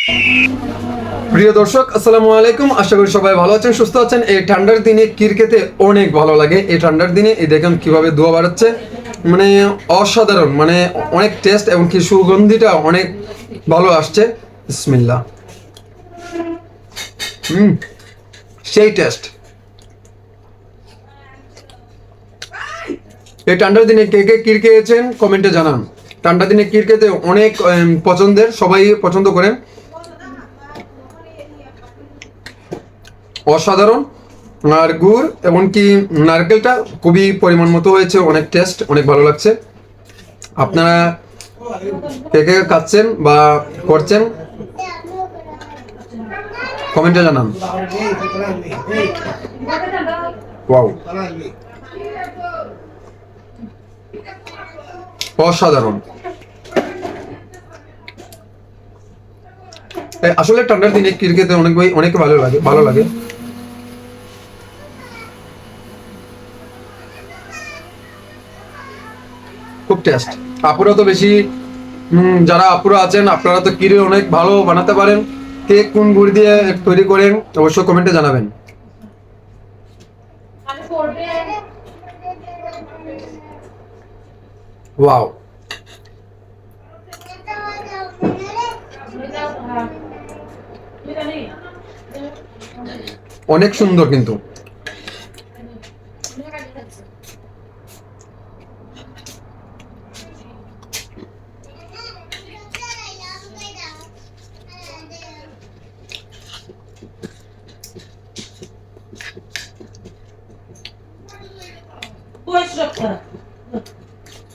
প্রিয় দর্শক, আসসালামু আলাইকুম। আশা করি সবাই ভালো আছেন, সুস্থ আছেন। এই ঠান্ডার দিনে ক্ষীর খেতে অনেক ভালো লাগে। এই ঠান্ডার দিনে এই দেখেন কিভাবে ধোয়া বাড়াচ্ছে, মানে অসাধারণ, মানে অনেক টেস্ট এবং কি সুগন্ধিটা অনেক ভালো আসছে। বিসমিল্লাহ। সেই টেস্ট। এই ঠান্ডার দিনে কে কে ক্ষীর খেয়েছেন কমেন্টে জানান। ঠান্ডার দিনে ক্ষীর খেতে অনেক পছন্দের, সবাই পছন্দ করেন। অসাধারণ। আর গুড় এমনকি নারকেলটা খুবই পরিমাণ মতো হয়েছে, অনেক টেস্ট, অনেক ভালো লাগছে। আপনারা কে কে খাচ্ছেন বা করছেন কমেন্টে জানান। ওয়াও, অসাধারণ। আসলে ঠান্ডার দিনে ক্ষীর খেতে অনেক ভালো লাগে, ভালো লাগে। খুব টেস্ট। আপুরা তো বেশি, যারা আপুরা আছেন আপনারা তো ক্ষীর অনেক ভালো বানাতে পারেন। কে কোন গুড় দিয়ে তৈরি করেন অবশ্যই কমেন্টে জানাবেন। ওয়াও, অনেক সুন্দর কিন্তু।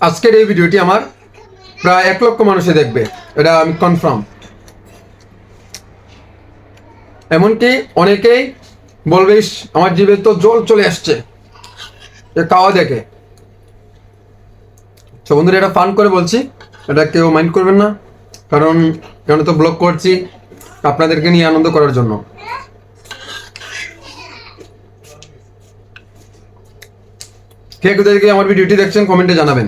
আজকের এই ভিডিওটি আমার প্রায় 1 লক্ষ মানুষে দেখবে, এটা আমি কনফার্ম। এমনকি অনেকেই বলবে, "ইস, আমার জিভে তো জল চলে আসছে খাওয়া দেখে।" তো বন্ধুরা, এটা ফান করে বলছি, এটা কেউ মাইন্ড করবেন না, কারণ এখানে তো ব্লগ করছি আপনাদেরকে নিয়ে আনন্দ করার জন্য। কে কোথা থেকে আমার ভিডিওটি দেখছেন কমেন্টে জানাবেন।